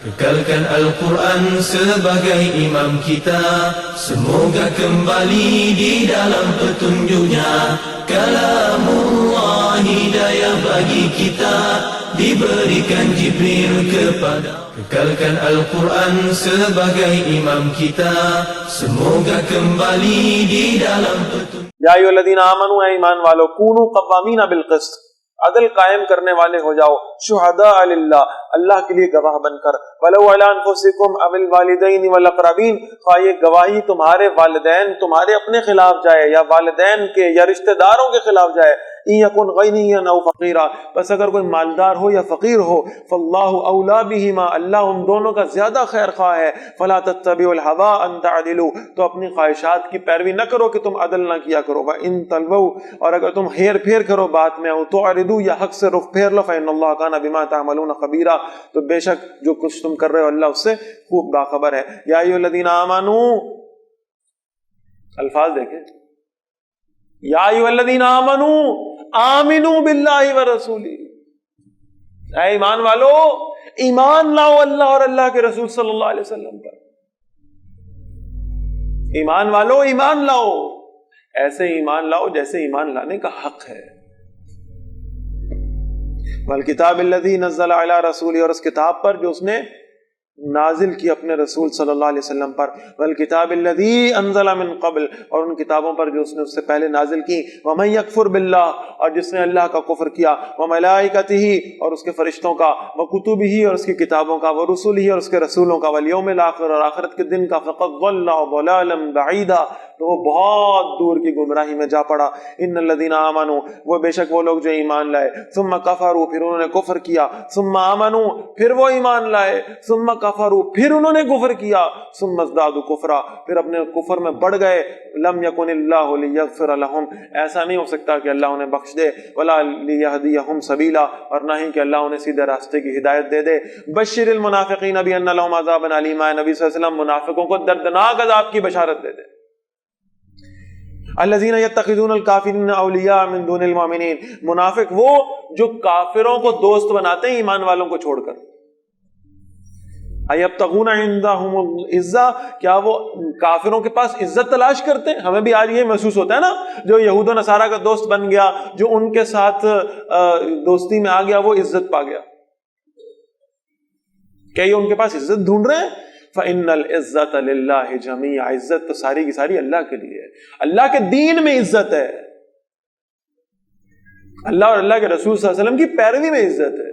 Kekalkan Al-Quran sebagai imam kita, semoga kembali di dalam petunjuknya. Kalamullah hidayah bagi kita, diberikan Jibril kepada. Kekalkan Al-Quran sebagai imam kita, semoga kembali di dalam petunjuk. یا ایھالذین آمنوا، اے ایمان والو، کونوا قوامین بالقسط، عدل قائم کرنے والے ہو جاؤ، شہداء للہ، اللہ کے لیے گواہ بن کر، ولو علی انفسکم او الوالدین والاقربین، خواہ یہ گواہی تمہارے والدین تمہارے اپنے خلاف جائے یا والدین کے یا رشتہ داروں کے خلاف جائے، ان یکن غنیا او فقیرا، بس اگر کوئی مالدار ہو یا فقیر ہو، فاللہ اولی بہما، اللہ ان دونوں کا زیادہ خیر خواہ ہے، فلا تتبعوا الہوی ان تعدلوا، تو اپنی خواہشات کی پیروی نہ کرو کہ تم عدل نہ کیا کرو، وان تلووا، اور اگر تم ہیر پھیر کرو بات میں، او تعرضوا، یا حق سے رخ پھیر لو، فإن اللہ کان بما تعملون خبیرا، تو بے شک جو کچھ تم کر رہے ہو اللہ اس سے خوب باخبر ہے۔ یا ایھا الذین آمنوا، الفاظ دیکھیں، یا ایھا الذین آمنوا آمنوا باللہ ورسولہ، اے ایمان والو ایمان لاؤ اللہ اور اللہ کے رسول صلی اللہ علیہ وسلم پر، ایمان والو ایمان لاؤ، ایسے ایمان لاؤ جیسے ایمان لانے کا حق ہے۔ والکتاب الذی نزل علی رسولہ، اور اس کتاب پر جو اس نے نازل کی اپنے رسول صلی اللہ علیہ وسلم پر، والکتاب الذی انزل من قبل، اور ان کتابوں پر جو اس نے اس سے پہلے نازل کی، ومن یکفر باللہ، اور جس نے اللہ کا کفر کیا، وملائکتہ، اور اس کے فرشتوں کا، وکتبہ، اور اس کی کتابوں کا، ورسلہ، اور اس کے رسولوں کا، والیوم الاخر، اور آخرت کے دن کا، فقد ضل ضلالا بعیدا، تو وہ بہت دور کی گمراہی میں جا پڑا۔ ان الذین آمنوا، وہ بے شک وہ لوگ جو ایمان لائے، ثم کفروا، پھر انہوں نے کفر کیا، ثم آمنوا، پھر وہ ایمان لائے، ثم کفروا، پھر انہوں نے کفر کیا، ثم ازدادوا کفرا، پھر اپنے کفر میں بڑھ گئے، لم یکن اللہ لیغفر لہم، ایسا نہیں ہو سکتا کہ اللہ انہیں بخش دے، ولا لیہدیہم سبیلا، اور نہ ہی کہ اللہ انہیں سیدھے راستے کی ہدایت دے دے۔ بشر المنافقین بان لہم عذابا علیما، نبی صلی اللہ علیہ وسلم منافقوں کو دردناک عذاب کی بشارت دے دے۔ الذین یتخذون الکافرین اولیاء من دون المؤمنین، منافق وہ جو کافروں کو دوست بناتے ہیں ایمان والوں کو چھوڑ کر۔ ایبتغون عندہم العزہ، کیا وہ کافروں کے پاس عزت تلاش کرتے ہیں؟ ہمیں بھی آج یہ محسوس ہوتا ہے نا، جو یہود و نصارہ کا دوست بن گیا، جو ان کے ساتھ دوستی میں آ گیا، وہ عزت پا گیا۔ کیا یہ ان کے پاس عزت ڈھونڈ رہے ہیں؟ فَإِنَّ الْعِزَّةَ لِلَّهِ جَمِيعًا، عزت تو ساری کی ساری اللہ کے لیے ہے، اللہ کے دین میں عزت ہے، اللہ اور اللہ کے رسول صلی اللہ علیہ وسلم کی پیروی میں عزت ہے۔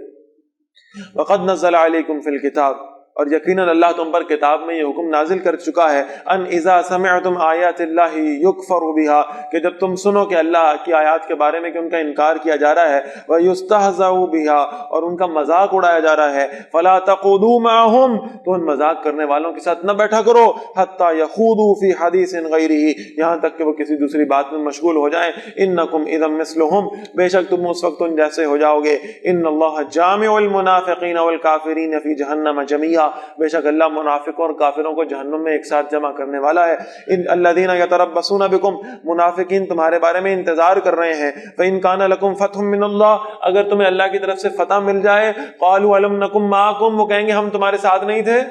وَقَدْ نَزَّلَ عَلَيْكُمْ فِي الْكِتَابِ، اور یقیناً اللہ تم پر کتاب میں یہ حکم نازل کر چکا ہے، ان اذا سمعتم آیات اللہ یکفر بها، کہ جب تم سنو کہ اللہ کی آیات کے بارے میں کہ ان کا انکار کیا جا رہا ہے، ویستہزأ بها، اور ان کا مذاق اڑایا جا رہا ہے، فلا تقعدوا معهم، تو ان مذاق کرنے والوں کے ساتھ نہ بیٹھا کرو، حتی یخوضوا فی حدیث غیرہ، یہاں تک کہ وہ کسی دوسری بات میں مشغول ہو جائیں، انکم اذا مثلهم، بے شک تم اس وقت ان جیسے ہو جاؤ گے، ان اللہ جامع المنافقین والکافرین فی جہنم جميعا، بے شک اللہ منافقوں اور کافروں کو جہنم میں ایک ساتھ جمع کرنے والا ہے۔ ان الذین یتربصون بکم، منافقین تمہارے بارے میں انتظار کر رہے ہیں، فإن کان لکم فتح من اللہ، اگر تمہیں اللہ کی طرف سے فتح مل جائے، قالوا الم نکم معکم، وہ کہیں گے ہم تمہارے ساتھ نہیں تھے،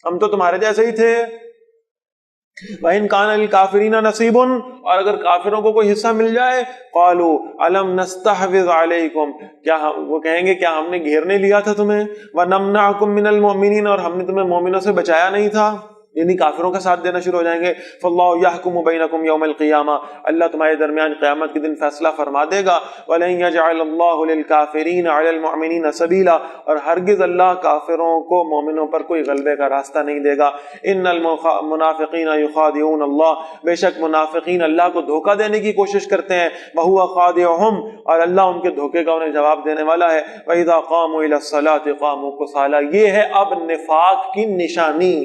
ہم تو تمہارے جیسے ہی تھے۔ وَإِن كَانَ لِلْكَافِرِينَ نَصِيبٌ، اور اگر کافروں کو کوئی حصہ مل جائے، قَالُوا أَلَمْ نَسْتَحْوِذْ عَلَيْكُمْ، کیا وہ کہیں گے کیا ہم نے گھیر نہیں لیا تھا تمہیں، وَنَمْنَعْكُمْ مِنَ الْمُؤْمِنِينَ، اور ہم نے تمہیں مومنوں سے بچایا نہیں تھا، یعنی کافروں کا ساتھ دینا شروع ہو جائیں گے۔ فاللہ یحکم بینکم یوم القیامہ، اللہ تمہارے درمیان قیامت کے دن فیصلہ فرما دے گا۔ ولن یجعل اللہ للکافرین علی المؤمنین سبیلا، اور ہرگز اللہ کافروں کو مومنوں پر کوئی غلبے کا راستہ نہیں دے گا۔ ان المنافقین یخادعون اللہ، بے شک منافقین اللہ کو دھوکہ دینے کی کوشش کرتے ہیں، وہو خادعہم، اور اللہ ان کے دھوکے کا انہیں جواب دینے والا ہے۔ وَإِذَا قَامُوا إِلَى الصَّلَاةِ قَامُوا كُسَالَىٰ، یہ ہے اب نفاق کی نشانی۔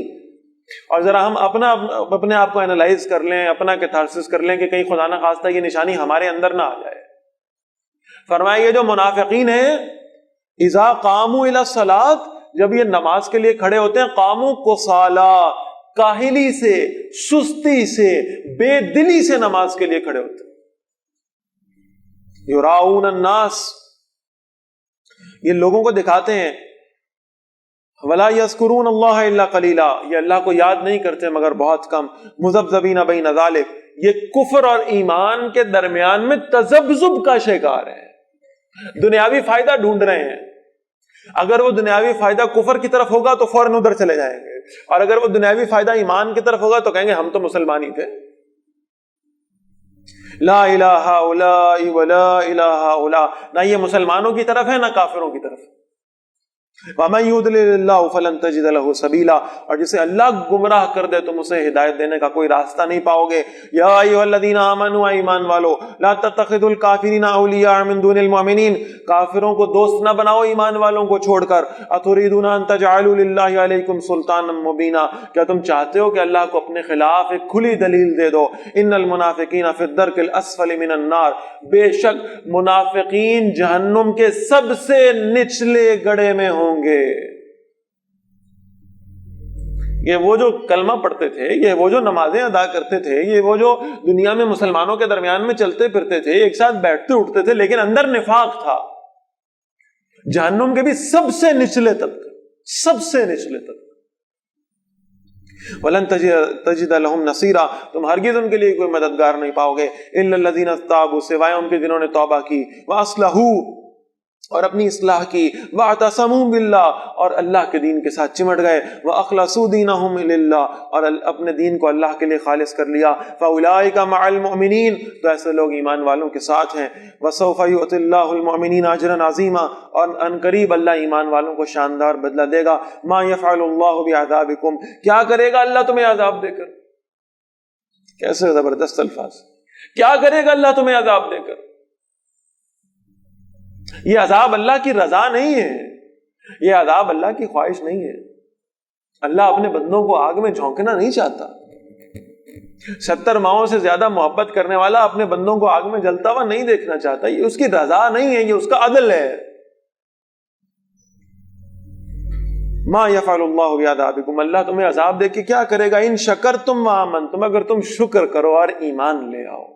اور ذرا ہم اپنے آپ کو انالائز کر لیں، اپنا کیتھارسس کر لیں کہ کہیں خدا نہ خواستہ یہ نشانی ہمارے اندر نہ آ جائے۔ فرمایا یہ جو منافقین ہیں، اذا قاموا الی الصلاۃ، جب یہ نماز کے لیے کھڑے ہوتے ہیں، قاموا کسالا، کاہلی سے، سستی سے، بے دلی سے نماز کے لیے کھڑے ہوتے ہیں۔ یراؤن الناس، یہ لوگوں کو دکھاتے ہیں، ولا یذکرون اللہ الا قلیلا، یہ اللہ کو یاد نہیں کرتے مگر بہت کم. مذبذبین بین ذلک، یہ کفر اور ایمان کے درمیان میں تذبذب کا شکار ہے، دنیاوی فائدہ ڈھونڈ رہے ہیں. اگر وہ دنیاوی فائدہ کفر کی طرف ہوگا تو فوراً ادھر چلے جائیں گے، اور اگر وہ دنیاوی فائدہ ایمان کی طرف ہوگا تو کہیں گے ہم تو مسلمان ہی تھے. لا الہ الا ولا الہ الا، نہ یہ مسلمانوں کی طرف ہے نہ کافروں کی طرف. وَمَن يُضْلِلِ اللَّهُ فَلَن تَجِدَ لَهُ سَبِيلًا، اور جسے اللہ گمراہ کر دے تم اسے ہدایت دینے کا کوئی راستہ نہیں پاؤ گے. یا ایھا الذین آمنوا، ایمان والو، لا تتخذوا الکافرین اولیاء من دون المؤمنین، کافروں کو دوست نہ بناؤ ایمان والوں کو چھوڑ کر. اتریدون ان تجعلوا للہ علیکم سلطانا مبینا، کیا تم چاہتے ہو کہ اللہ کو اپنے خلاف ایک کھلی دلیل دے دو. ان المنافقین فی الدرک الاسفل من النار، بے شک منافقین جہنم کے سب سے نچلے گڑھے میں ہوں گے. یہ وہ جو کلمہ پڑھتے تھے، یہ وہ جو نمازیں ادا کرتے تھے، یہ وہ جو دنیا میں مسلمانوں کے درمیان میں چلتے پھرتے تھے، ایک ساتھ بیٹھتے اٹھتے تھے، لیکن اندر نفاق تھا. جہنم کے بھی سب سے نچلے طبقے، سب سے نچلے طبقے. وَلَن تَجِدَ لَهُمْ نَصِيرًا، تم ہرگز ان کے لیے کوئی مددگار نہیں پاؤ گے. إِلَّا الَّذِينَ تَابُوا، سوائے ان کے جنہوں نے توبہ کی، وَأَصْلَحُوا، اور اپنی اصلاح کی، وَاعْتَصَمُوا بِاللَّهِ، اور اللہ کے دین کے ساتھ چمٹ گئے، وَأَخْلَصُوا دِينَهُمْ لِلَّهِ، اور اپنے دین کو اللہ کے لیے خالص کر لیا. فَأُولَٰئِكَ مَعَ الْمُؤْمِنِينَ، تو ایسے لوگ ایمان والوں کے ساتھ ہیں. وَسَوْفَ يُؤْتِ اللَّهُ الْمُؤْمِنِينَ أَجْرًا عَظِيمًا، اور ان قریب اللہ ایمان والوں کو شاندار بدلہ دے گا. مَا يَفْعَلُ اللَّهُ بِعَذَابِكُمْ، کیا کرے گا اللہ تمہیں عذاب دے کر. کیسے زبردست الفاظ، کیا کرے گا اللہ تمہیں عذاب دے کر. یہ عذاب اللہ کی رضا نہیں ہے، یہ عذاب اللہ کی خواہش نہیں ہے. اللہ اپنے بندوں کو آگ میں جھونکنا نہیں چاہتا. 70 ماہوں سے زیادہ محبت کرنے والا اپنے بندوں کو آگ میں جلتا ہوا نہیں دیکھنا چاہتا. یہ اس کی رضا نہیں ہے، یہ اس کا عدل ہے. ما یفعل اللہ بعذابکم، اللہ تمہیں عذاب دے کے کیا کرے گا. ان شکرتم وآمنتم، اگر تم شکر کرو اور ایمان لے آؤ.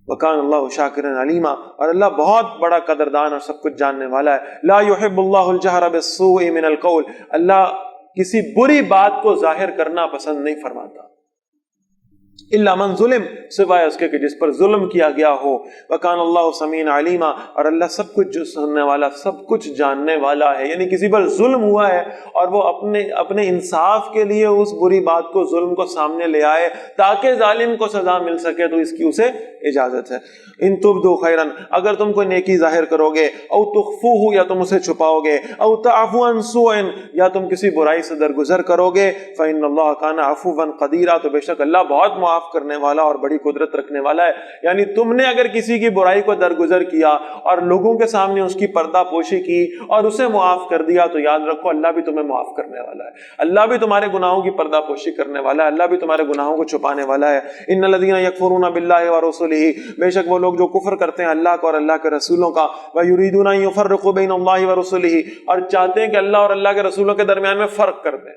وکان اللہ شاکرا علیما، اور اللہ بہت بڑا قدردان اور سب کچھ جاننے والا ہے. لا یحب اللہ الجہر بالسوء من القول، اللہ کسی بری بات کو ظاہر کرنا پسند نہیں فرماتا. الا من ظلم، سوائے اس کے کہ جس پر ظلم کیا گیا ہو. وکان اللہ سمیعا علیما، اور اللہ سب کچھ جو سننے والا، سب کچھ جاننے والا ہے. یعنی کسی پر ظلم ہوا ہے اور وہ اپنے انصاف کے لیے اس بری بات کو، ظلم کو سامنے لے آئے تاکہ ظالم کو سزا مل سکے، تو اس کی اسے اجازت ہے. ان تبدو خیرا، اگر تم کوئی نیکی ظاہر کرو گے، او تخفوہ، یا تم اسے چھپاؤ گے، او تعفو عن سوء، یا تم کسی برائی سے درگزر کرو گے، فإن اللہ کان عفوا قدیرا، تو بے شک اللہ بہت معاف کرنے والا اور بڑی قدرت رکھنے والا ہے. یعنی تم نے اگر کسی کی برائی کو درگزر کیا اور لوگوں کے سامنے اس کی پردہ پوشی کی اور اسے معاف کر دیا، تو یاد رکھو اللہ بھی تمہیں معاف کرنے والا ہے. اللہ بھی تمہارے گناہوں کی پردہ پوشی کرنے والا ہے، اللہ بھی تمہارے گناہوں کو چھپانے والا ہے. ان الذین یکفرون باللہ ورسلہ، بے شک وہ لوگ جو کفر کرتے ہیں اللہ کا اور اللہ کے رسولوں کا، ویریدون ان یفرقوا بین اللہ ورسلہ، اور چاہتے ہیں کہ اللہ اور اللہ کے رسولوں کے درمیان میں فرق کر دیں.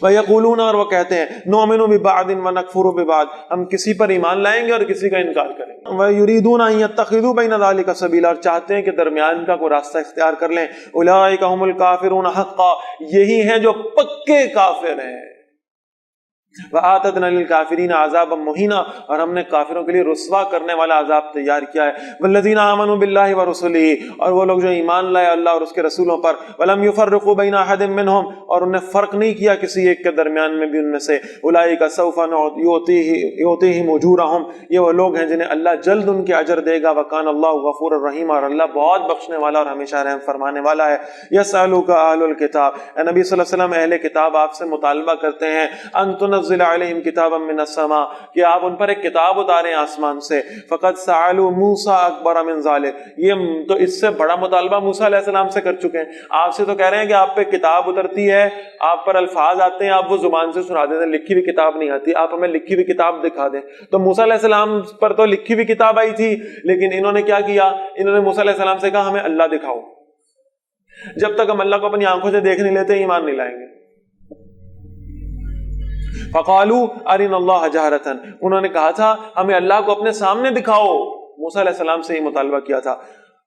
وَيَقُولُونَ، اور وہ کہتے ہیں، نُؤْمِنُ بِبَعْضٍ وَنَكْفُرُ بِبَعْضٍ، ہم کسی پر ایمان لائیں گے اور کسی کا انکار کریں گے. وَيُرِيدُونَ أَن يَتَّخِذُوا بَيْنَ ذَلِكَ سَبِيلًا، اور چاہتے ہیں کہ درمیان کا کوئی راستہ اختیار کر لیں. أُولَٰئِكَ هُمُ الْكَافِرُونَ حَقًّا، یہی ہیں جو پکے کافر ہیں. وَآتَدْنَا لِلْكَافِرِينَ عَذَابًا مُهِينًا، اور ہم نے کافروں کے لیے رسوا کرنے والا عذاب تیار کیا ہے. وَالَّذِينَ آمَنُوا بِاللَّهِ وَرُسُلِهِ، اور وہ لوگ جو ایمان لائے اللہ اور اس کے رسولوں پر. وَلَمْ يُفَرِّقُوا بَيْنَ أَحَدٍ مِّنْهُمْ، اور انہیں فرق نہیں کیا کسی ایک کے درمیان میں بھی ان میں سے. أُولَٰئِكَ سَوْفَ يُؤْتِيهِمْ أُجُورَهُمْ، یہ وہ لوگ ہیں جنہیں اللہ جلد ان کے اجر دے گا. وَكَانَ اللَّهُ غَفُورًا رَحِيمًا، اور اللہ بہت بخشنے والا اور ہمیشہ رحم فرمانے والا ہے. يَسْأَلُكَ أَهْلُ الْكِتَابِ، اے نبی صلی اللہ علیہ وسلم، اہل کتاب آپ سے مطالبہ کرتے ہیں، أَن تُنَزِّلَ عَلَيْهِمْ كِتَابًا من السماء، کہ آپ ان پر ایک کتاب اتاریں آسمان سے. فقد سألوا موسیٰ اکبر من ذلک، یہ تو اس سے بڑا مطالبہ موسیٰ علیہ السلام سے کر چکے ہیں. آپ سے تو کہہ رہے ہیں کہ آپ پہ کتاب اترتی ہے، آپ پر الفاظ آتے ہیں، آپ وہ زبان سے سنا دیتے ہیں، لکھی ہوئی کتاب نہیں آتی، آپ ہمیں لکھی ہوئی کتاب دکھا دیں. تو موسیٰ علیہ السلام پر تو لکھی ہوئی کتاب آئی تھی، لیکن انہوں نے کیا کیا، انہوں نے موسیٰ علیہ السلام سے کہا ہمیں اللہ دکھاؤ. جب تک ہم اللہ کو اپنی آنکھوں سے دیکھ نہیں لیتے ایمان نہیں لائیں گے. فقالوا ارنا اللہ جہرتن، انہوں نے کہا تھا ہمیں اللہ کو اپنے سامنے دکھاؤ. موسیٰ علیہ السلام سے یہ مطالبہ کیا تھا.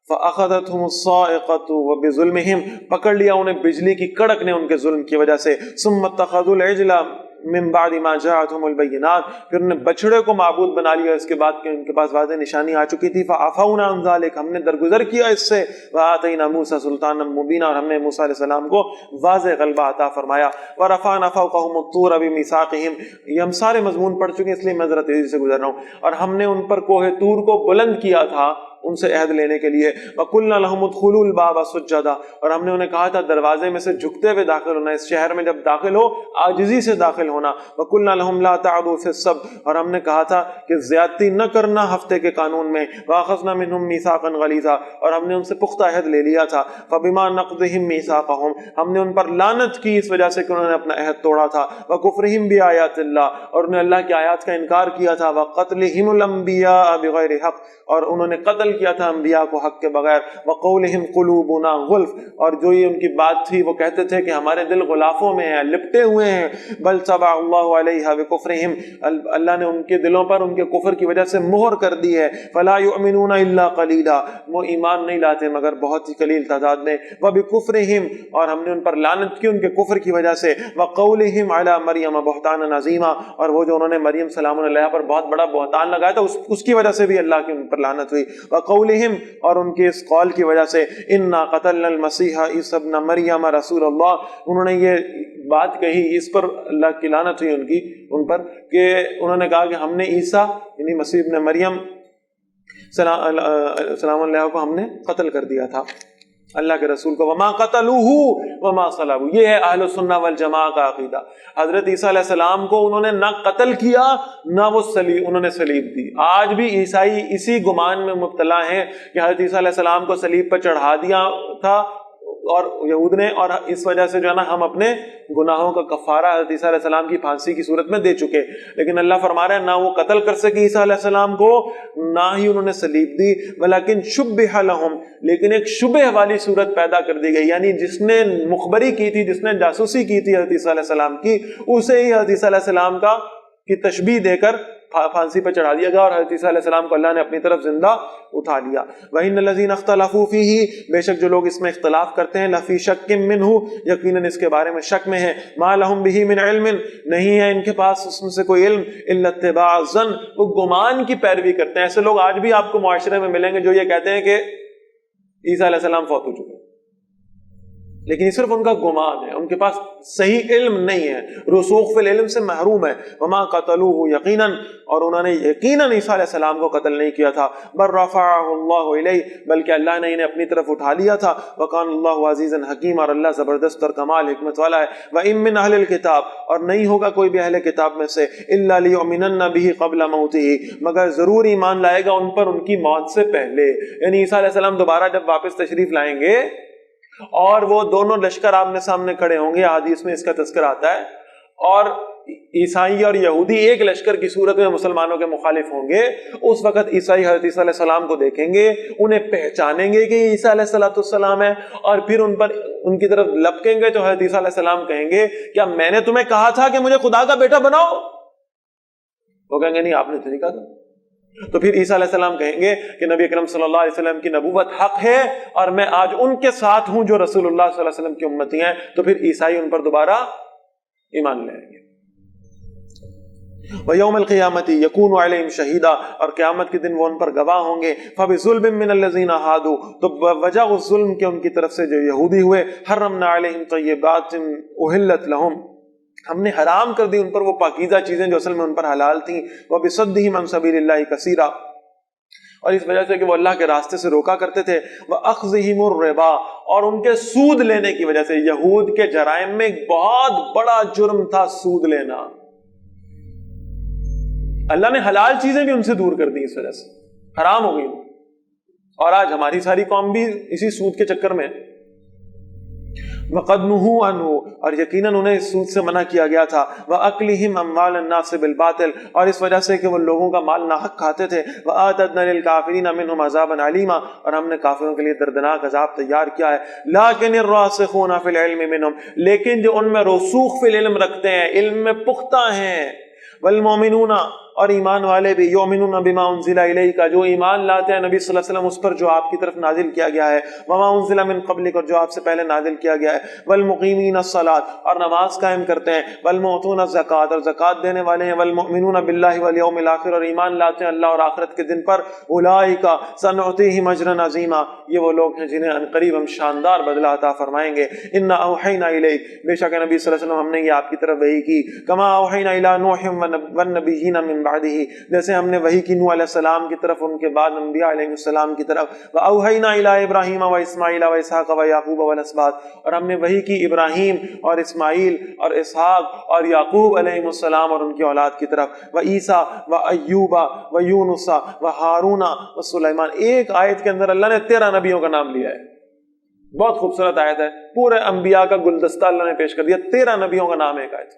فَأَخَذَتْهُمُ الصَّاعِقَةُ وَبِظُلْمِهِمْ، پکڑ لیا انہیں بجلی کی کڑک نے ان کے ظلم کی وجہ سے. ثُمَّ اتَّخَذُوا الْعِجْلَ من بعد ما جاءتهم البينات، پھر انہوں نے بچڑے کو معبود بنا لیا اس کے بعد کہ ان کے پاس واضح نشانی آ چکی تھی. فعفونا عن ذلك، ہم نے درگزر کیا اس سے. وآتینا موسیٰ سلطانا مبینا، اور ہم نے موسیٰ علیہ السلام کو واضح غلبہ عطا فرمایا. ورفعنا فوقهم الطور بميثاقهم، یہ ہم سارے مضمون پڑھ چکے اس لیے میں ذرا تیزی سے گزر رہا ہوں. اور ہم نے ان پر کوہ طور کو بلند کیا تھا ان سے عہد لینے کے لیے. وَقُلْنَا لَهُمُ ادْخُلُوا الْبَابَ سُجَّدًا، اور ہم نے انہیں کہا تھا دروازے میں سے جھکتے ہوئے داخل ہونا، اس شہر میں جب داخل ہو عاجزی سے داخل ہونا. وَقُلْنَا لَهُمْ لَا تَعْدُوا فِي السَّبْتِ، اور ہم نے کہا تھا کہ زیادتی نہ کرنا ہفتے کے قانون میں. وَأَخَذْنَا مِنْهُمْ مِيثَاقًا غَلِيظًا، اور ہم نے ان سے پختہ عہد لے لیا تھا. فَبِمَا نَقْضِهِمْ مِيثَاقَهُمْ، ہم نے ان پر لعنت کی اس وجہ سے کہ انہوں نے اپنا عہد توڑا تھا. وَكُفْرِهِمْ بِآيَاتِ اللَّهِ، اور انہوں نے اللہ کی آیات کا انکار کیا تھا. وَقَتْلِهِمُ الْأَنْبِيَاءَ بِغَيْرِ حَقٍّ، اور انہوں نے قتل کیا تھا انبیاء کو حق کے بغیر. وقولہم قلوبنا غلف، اور جو یہ ان کی بات تھی وہ کہتے تھے کہ ہمارے دل غلافوں میں ہیں، لپٹے ہوئے ہیں. بل طبع اللہ علیہا بکفرہم، اللہ نے ان کے دلوں پر ان کے کفر کی وجہ سے مہر کر دی ہے. فلا یؤمنون الا قلیلا، وہ ایمان نہیں لاتے مگر بہت ہی قلیل تعداد میں. وبکفرہم، اور ہم نے ان پر لعنت کی ان کے کفر کی وجہ سے. وقولہم علی مریم بہتانا عظیما، اور وہ جو انہوں نے مریم سلام علیہ پر بہت بڑا بہتان لگایا تھا اس کی وجہ سے بھی اللہ کی ان پر لعنت ہوئی. وقولہم، اور ان کے اس قول کی وجہ سے. انا قتلنا المسیح عیسی ابن مریم رسول اللہ، انہوں نے یہ بات کہی، اس پر اللہ کی لعنت ہوئی ان پر کہ انہوں نے کہا کہ ہم نے عیسیٰ یعنی مسیح ابن مریم سلام علیہ کو ہم نے قتل کر دیا تھا، اللہ کے رسول کو. وما قتلوہ وما صلبوہ، یہ ہے اہل السنہ والجماعہ کا عقیدہ. حضرت عیسیٰ علیہ السلام کو انہوں نے نہ قتل کیا نہ وہ انہوں نے صلیب دی. آج بھی عیسائی اسی گمان میں مبتلا ہیں کہ حضرت عیسیٰ علیہ السلام کو صلیب پر چڑھا دیا تھا اور یہود نے، اور اس وجہ سے جو ہے نا ہم اپنے گناہوں کا کفارہ حضرت عیسیٰ علیہ السلام کی پھانسی کی صورت میں دے چکے. لیکن اللہ فرما رہا ہے نہ وہ قتل کر سکے عیسیٰ علیہ السلام کو، نہ ہی انہوں نے صلیب دی. ولیکن شبہ لہم، لیکن ایک شبہ والی صورت پیدا کر دی گئی، یعنی جس نے مخبری کی تھی، جس نے جاسوسی کی تھی حضرت عیسیٰ علیہ السلام کی، اسے ہی حضرت عیسیٰ علیہ السلام کی تشبیہ دے کر پھانسی پہ چڑھا دیا گیا، اور حضرت عیسیٰ علیہ السلام کو اللہ نے اپنی طرف زندہ اٹھا لیا. وَإِنَّ الَّذِينَ اخْتَلَفُوا فِيهِ، بے شک جو لوگ اس میں اختلاف کرتے ہیں، لَفِي شَكٍّ مِّنْهُ، یقیناً اس کے بارے میں شک میں ہیں. مَا لَهُمْ بِهِ مِنْ عِلْمٍ، نہیں ہے ان کے پاس اس میں سے کوئی علم. إِلَّا اتِّبَاعَ الظَّنِّ، وہ گمان کی پیروی کرتے ہیں. ایسے لوگ آج بھی آپ کو معاشرے میں ملیں گے جو یہ کہتے ہیں کہ عیسیٰ علیہ السلام فوت ہو چکے، لیکن یہ صرف ان کا گمان ہے، ان کے پاس صحیح علم نہیں ہے، رسوخ فی العلم سے محروم ہے. وما قتلوہ، یقیناً، اور انہوں نے یقیناً عیسیٰ علیہ السلام کو قتل نہیں کیا تھا. بل رفعہ اللہ الیہ، بلکہ اللہ نے انہیں اپنی طرف اٹھا لیا تھا. وکان اللہ عزیزا حکیم، اور اللہ زبردست اور کمال حکمت والا ہے. وَإِن مِّنْ أَهْلِ الْكِتَابِ، اور نہیں ہوگا کوئی بھی اہل کتاب میں سے، إِلَّا لِيُؤْمِنَنَّ بِهِ قَبْلَ مَوْتِهِ، مگر ضرور ایمان لائے گا ان پر ان کی موت سے پہلے. یعنی عیسیٰ علیہ السلام دوبارہ جب واپس تشریف لائیں گے اور وہ دونوں لشکر آمنے سامنے کھڑے ہوں گے، حدیث میں اس کا تذکر آتا ہے، اور عیسائی اور یہودی ایک لشکر کی صورت میں مسلمانوں کے مخالف ہوں گے. اس وقت عیسائی حضرت عیسیٰ علیہ السلام کو دیکھیں گے، انہیں پہچانیں گے کہ عیسیٰ علیہ السلام ہے، اور پھر ان پر ان کی طرف لپکیں گے تو حضرت عیسیٰ علیہ السلام کہیں گے کیا میں نے تمہیں کہا تھا کہ مجھے خدا کا بیٹا بناؤ؟ وہ کہیں گے نہیں، آپ نے تو نہیں کہا تھا. تو پھر عیسیٰ علیہ السلام کہیں گے کہ نبی اکرم صلی اللہ علیہ وسلم کی نبوت حق ہے اور میں آج ان کے ساتھ ہوں جو رسول اللہ صلی اللہ علیہ وسلم کی امتی ہیں. تو پھر عیسائی ان پر دوبارہ ایمان لے آئیں گے. وَيَوْمَ الْقِيَامَةِ يَكُونُ عَلَيْهِمْ شَهِيدًا، اور قیامت کے دن وہ ان پر گواہ ہوں گے. فَبِظُلْمٍ مِّنَ الَّذِينَ هَادُوا، تو وجہ اس ظلم کے ان کی طرف سے جو یہودی ہوئے. حَرَّمْنَا عَلَيْهِمْ طَيِّبَاتٍ أُحِلَّتْ لَهُمْ، ہم نے حرام کر دی ان پر وہ پاکیزہ چیزیں جو اصل میں ان پر حلال تھیں. وَبِصَدِّهِمْ عَن سَبِيلِ اللَّهِ كَثِيرًا، اور اس وجہ سے کہ وہ اللہ کے راستے سے روکا کرتے تھے. وَأَخْذِهِمُ الرِّبَا، اور ان کے سود لینے کی وجہ سے. یہود کے جرائم میں ایک بہت بڑا جرم تھا سود لینا. اللہ نے حلال چیزیں بھی ان سے دور کر دی، اس وجہ سے حرام ہو گئی. اور آج ہماری ساری قوم بھی اسی سود کے چکر میں. وَقَدْ نُهُوا عَنْهُ، اور یقیناً انہیں اس سود سے منع کیا گیا تھا. وَأَكْلِهِمْ أَمْوَالَ النَّاسِ بِالْبَاطِلِ، اور اس وجہ سے کہ وہ لوگوں کا مال ناحق کھاتے تھے. وَآتَدْنَا لِلْكَافِرِينَ مِنْهُمْ عَذَابًا عَلِيمًا، اور ہم نے کافروں کے لیے دردناک عذاب تیار کیا ہے. لَكِنِ الرَّاسِخُونَ فِي الْعِلْمِ مِنْهُمْ، لیکن جو ان میں رسوخ فی العلم رکھتے ہیں، علم میں پختہ ہیں. والمؤمنون، اور ایمان والے بھی یؤمنون بما انزل الیک جو ایمان لاتے ہیں نبی صلی اللہ علیہ وسلم اس پر جو آپ کی طرف نازل کیا گیا ہے، وما انزل من قبلک اور جو آپ سے پہلے نازل کیا گیا ہے، والمقیمین الصلاۃ اور نماز قائم کرتے ہیں، والمؤتون الزکوۃ اور زکوٰۃ دینے والے ہیں، والمؤمنون باللہ والیوم الآخر اور ایمان لاتے ہیں اللہ اور آخرت کے دن پر، اولئک سنؤتیہم اجرا عظیما یہ وہ لوگ ہیں جنہیں عنقریب ہم شاندار بدلہ عطا فرمائیں گے۔ انا اوحینا الیک بے شک نبی صلی اللہ علیہ وسلم ہم نے یہ آپ کی طرف وحی کی، کما اوحینا الی نوح والنبیین من بعدہ جیسے ہم نے وحی کی نوح علیہ السلام کی طرف ان کے بعد انبیاء علیہ السلام کی طرف، واوحینا الی ابراہیم واسماعیل واسحاق ویعقوب والاسباط اور ہم نے وحی کی ابراہیم اور اسماعیل اور اسحاق اور یعقوب علیہ السلام اور ان کی اولاد کی طرف، وعیسیٰ وایوب ویونس وہارون وسلیمان۔ ایک آیت کے اندر اللہ نے 13 نبیوں کا نام لیا ہے، بہت خوبصورت آیت ہے، پورے انبیاء کا گلدستہ اللہ نے پیش کر دیا، 13 نبیوں کا نام ہے ایک آیت۔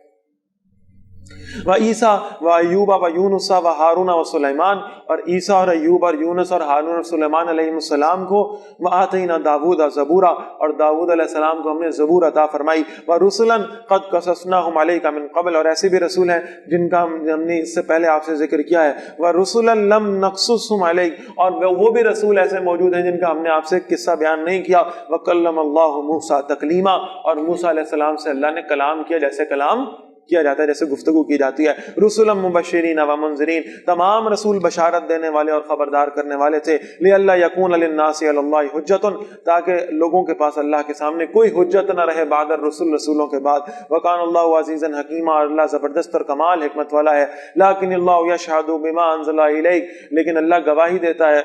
وعیسیٰ وایوب ویونس وہارون وسلیمان اور عیسیٰ اور ایوب اور یونس اور ہارون اور سلیمان علیہ السلام کو، وآتینا داود زبورا اور داود علیہ السلام کو ہم نے زبور عطا فرمائی، ورسلا قد قصصناہم علیک من قبل اور ایسے بھی رسول ہیں جن کا ہم نے اس سے پہلے آپ سے ذکر کیا ہے، ورسلا لم نقصصہم علیک اور وہ بھی رسول ایسے موجود ہیں جن کا ہم نے آپ سے قصہ بیان نہیں کیا، وکلم اللہ موسیٰ تکلیما اور موسیٰ علیہ السلام سے اللہ نے کلام کیا جیسے کلام کیا جاتا ہے، جیسے گفتگو کی جاتی ہے۔ رسلا مبشرین و منذرین تمام رسول بشارت دینے والے اور خبردار کرنے والے تھے، لئلا یکون للناس علی اللہ حجۃ تاکہ لوگوں کے پاس اللہ کے سامنے کوئی حجت نہ رہے بعد الرسل رسولوں کے بعد، وکان اللہ عزیزا حکیما اور اللہ زبردست اور کمال حکمت والا ہے، لیکن اللہ یشہد بما انزل الیک لیکن اللہ گواہی دیتا ہے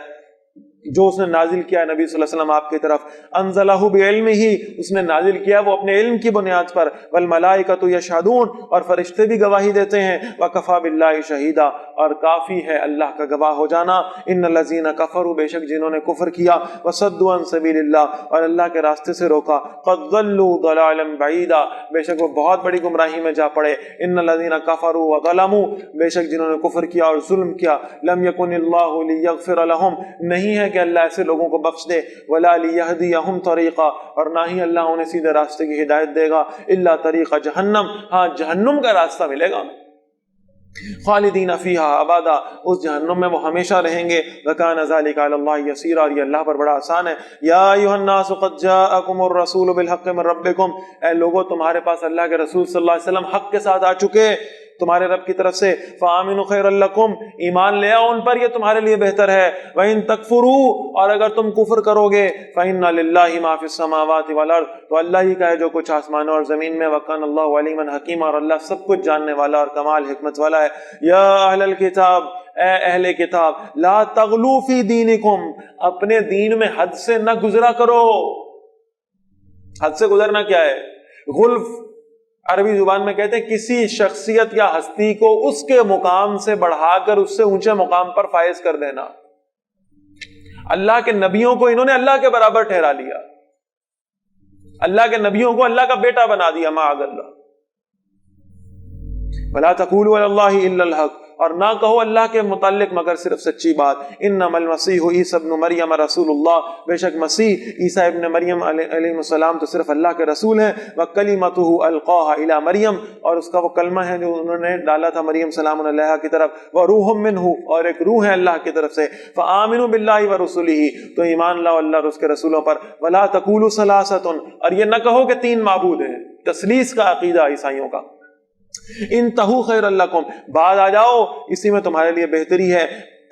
جو اس نے نازل کیا ہے نبی صلی اللہ علیہ وسلم آپ کی طرف، انزلہ بعلمہ اس نے نازل کیا وہ اپنے علم کی بنیاد پر، والملائکۃ یشہدون اور فرشتے بھی گواہی دیتے ہیں، وکفی باللہ شہیدا اور کافی ہے اللہ کا گواہ ہو جانا، ان الذین کفروا بے شک جنہوں نے کفر کیا، وصدوا عن سبیل اللہ اور اللہ کے راستے سے روکا، قد ضلوا ضلالا بعیدا بے شک وہ بہت بڑی گمراہی میں جا پڑے، ان الذین کفروا وظلموا بے شک جنہوں نے کفر کیا اور ظلم کیا، لم یکن اللہ لیغفر لهم نہیں ہے کہ اللہ ایسے لوگوں کو بخش دے، ولا لیہدیہم طریقا اور نہ ہی اللہ انہیں سیدھے راستے کی ہدایت دے گا، الا طریق جہنم ہاں جہنم کا راستہ ملے گا، خالدین فیہا ابدا اس جہنم میں وہ ہمیشہ رہیں گے، وکان ذلک علی اللہ یسیرا اور یہ اللہ پر بڑا آسان ہے۔ یا ایھا الناس قد جاءکم الرسول بالحق من ربکم اے لوگو تمہارے پاس اللہ کے رسول صلی اللہ علیہ وسلم حق کے ساتھ آ چکے تمہارے رب کی طرف سے، فآمنوا خیر لکم ایمان لے آؤ ان پر یہ تمہارے لیے بہتر ہے، وَإِن تَكْفُرُوا اور اگر تم کفر کرو گے فَإِنَّ لِلَّهِ مَا فِي السَّمَاوَاتِ وَالْأَرْضِ تو اللہ ہی کا ہے جو کچھ آسمانوں اور زمین میں، وَكَانَ اللَّهُ عَلِيمًا حَكِيمًا اور اللہ سب کچھ جاننے والا اور کمال حکمت والا ہے۔ یا اہل الکتاب اے اہل کتاب لا تغلوا فی دینکم اپنے دین میں حد سے نہ گزرا کرو، حد سے گزرنا کیا ہے؟ غلف عربی زبان میں کہتے ہیں کسی شخصیت یا ہستی کو اس کے مقام سے بڑھا کر اس سے اونچے مقام پر فائز کر دینا۔ اللہ کے نبیوں کو انہوں نے اللہ کے برابر ٹھہرا لیا، اللہ کے نبیوں کو اللہ کا بیٹا بنا دیا، معاذ اللہ۔ وَلَا تَقُولُوا عَلَى اللَّهِ إِلَّا الْحَقَّ اور نہ کہو اللہ کے متعلق مگر صرف سچی بات، انما المسیح عیسی ابن مریم رسول اللہ بے شک مسیح عیسیٰ ابن مریم علیہ السلام تو صرف اللہ کے رسول ہیں، وَكَلِمَتُهُ أَلْقَاهَا إِلَى مریم اور اس کا وہ کلمہ ہے جو انہوں نے ڈالا تھا مریم سلام علیہا کی طرف، وَرُوحٌ مِّنْهُ اور ایک روح ہے اللہ کی طرف سے، فَآمِنُوا بِاللَّهِ وَرُسُلِهِ تو ایمان لاؤ اللہ اور اس کے رسولوں پر، وَلَا تَقُولُوا ثَلَاثَةٌ اور یہ نہ کہو کہ 3 معبود ہیں، تثلیث کا عقیدہ عیسائیوں کا، انتہو خیر لکم بعد آ جاؤ اسی میں تمہارے لیے بہتری ہے،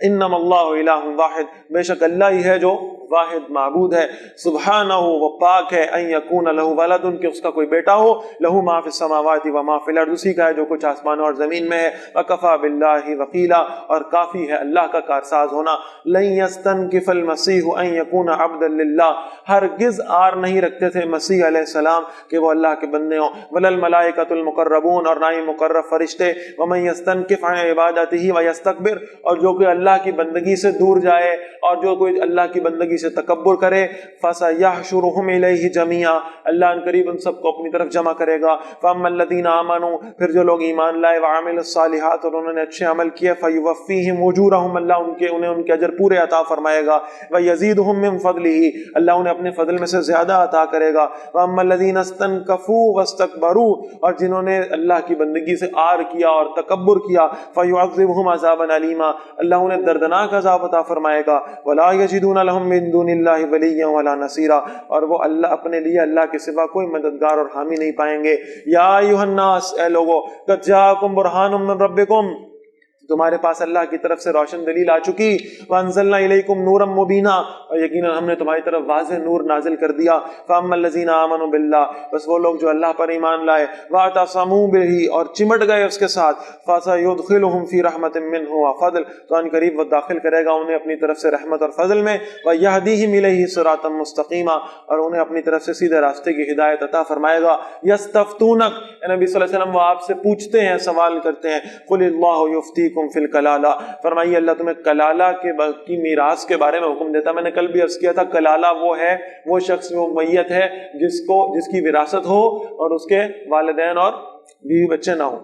انما اللہ الہ واحد بے شک اللہ ہی ہے جو واحد معبود ہے، سبحانہ وہ پاک ہے، ان یکون لہ ولد کہ اس کا کوئی بیٹا ہو، لہ ما فی السماوات و ما فی الارض اسی کا ہے جو کچھ آسمانوں اور زمین میں ہے، وکفی باللہ وکیلا اور کافی ہے اللہ کا کارساز ہونا، لن یستنکف المسیح ان یکون عبدا للہ ہرگز آر نہیں رکھتے تھے مسیح علیہ السلام کہ وہ اللہ کے بندے ہوں، ولا الملائکۃ المقربون اور نہ ہی مقرب فرشتے، ومن یستنکف عن عبادتہ ویستکبر اور جو کہ اللہ کی بندگی سے دور جائے اور جو کوئی اللہ کی بندگی سے تکبر کرے فَسَيَحْشُرُهُمْ إِلَيْهِ جَمِيعًا اللہ ان قریب ان سب کو اپنی طرف جمع کرے گا. فَأَمَّا الَّذِينَ آمَنُوا پھر جو لوگ ایمان لائے وَعَمِلُوا الصَّالِحَاتِ اور انہوں نے اچھے عمل کیے فَيُوَفِّيهِمْ أُجُورَهُمْ اللہ انہیں ان کے اجر پورے عطا فرمائے گا. وَيَزِيدُهُمْ مِنْ فَضْلِهِ اللہ انہیں اپنے فضل میں سے زیادہ عطا کرے گا. وَأَمَّا الَّذِينَ اسْتَنكَفُوا وَاسْتَكْبَرُوا اور جنہوں نے اللہ کی بندگی سے آر کیا اور تکبر کیا فَيُعَذِّبُهُمْ عَذَابًا أَلِيمًا اللہ انہیں دردناک عذاب عطا فرمائے گا. وَلَا يَجِدُونَ لَهُم مِّن دُونِ اللَّهِ وَلِيًّا وَلَا نَصِيرًا اور وہ اللہ اپنے لیے اللہ کے سوا کوئی مددگار اور حامی نہیں پائیں گے. یا ایھا الناس اے لوگو قد جاءکم برہان من ربکم تمہارے پاس اللہ کی طرف سے روشن دلیل آ چکی. وَأَنزَلْنَا إِلَيْكُمْ نُورًا مُبِينًا اور یقیناً ہم نے تمہاری طرف واضح نور نازل کر دیا. فَأَمَّا الَّذِينَ آمَنُوا بِاللَّهِ بس وہ لوگ جو اللہ پر ایمان لائے وَاعْتَصَمُوا بِهِ اور چمٹ گئے اس کے ساتھ فَسَيُدْخِلُهُمْ فِي رَحْمَةٍ مِّنْهُ وَفَضْلٍ تو ان قریب وہ داخل کرے گا انہیں اپنی طرف سے رحمت اور فضل میں. وَيَهْدِيهِمْ إِلَيْهِ صِرَاطًا مُسْتَقِيمًا اور انہیں اپنی طرف سے سیدھے راستے کی ہدایت عطا فرمائے گا. يَسْتَفْتُونَكَ نبی صلی اللہ علیہ وسلم وہ آپ سے پوچھتے ہیں سوال کرتے ہیں قُلِ اللَّهُ يُفْتِيكُمْ فِي الْكَلَالَةِ فرمائیے اللہ تمہیں کلالہ کی میراث کے بارے میں حکم دیتا. میں نے کل بھی عرض کیا تھا کلالہ وہ ہے وہ شخص وہ میت ہے جس کی وراثت ہو اور اس کے والدین اور بیوی بچے نہ ہوں.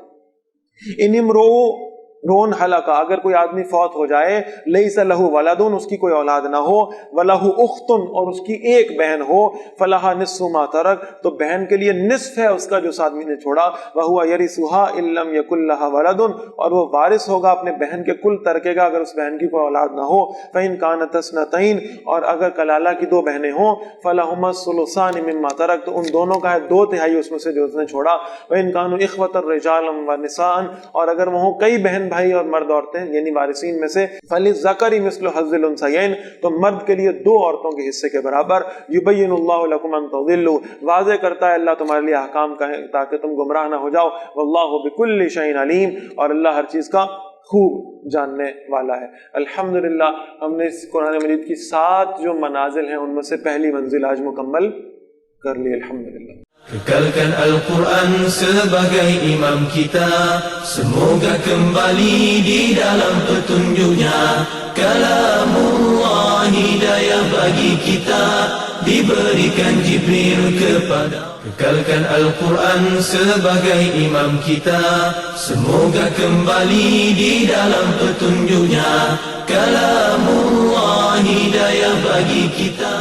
ان امرؤن ہلاکا اگر کوئی آدمی فوت ہو جائے لیس لہ ولدن اس کی کوئی اولاد نہ ہو ولہ اختن اور اس کی ایک بہن ہو فلہا نصف ما ترک تو بہن کے لیے نصف ہے اس کا جو اس آدمی نے چھوڑا. وہو یرثھا ان لم یکن لہا ولدن اور وہ وارث ہوگا اپنے بہن کے کل ترکے گا اگر اس بہن کی کوئی اولاد نہ ہو. فإن كانت اثنتین اور اگر کلالہ کی دو بہنیں ہوں فلہما الثلثان مما ترک تو ان دونوں کا ہے 2/3 اس میں سے جو اس نے چھوڑا. وإن كانوا اخوة رجالا ونساء اور اگر وہ ہوں کئی بہن بھائی اور مرد عورتیں یعنی وارثین میں سے فللذکر مثل حظ الانثیین تو مرد کے لیے 2 عورتوں کے حصے کے برابر. یبین اللہ لکم ان تضلوا واضح کرتا ہے اللہ تمہارے لیے احکام کا ہے تاکہ تم گمراہ نہ ہو جاؤ. واللہ بکل شیء علیم اور اللہ ہر چیز کا خوب جاننے والا ہے. الحمدللہ ہم نے اس قرآن مجید کی 7 جو منازل ہیں ان میں سے پہلی منزل آج مکمل کر لی. الحمدللہ. Kekalkan Al-Quran sebagai imam kita, semoga kembali di dalam petunjuknya. Kalamullah hidayah bagi kita, diberikan Jibril kepada. Kekalkan Al-Quran sebagai imam kita, semoga kembali di dalam petunjuknya. Kalamullah hidayah bagi kita.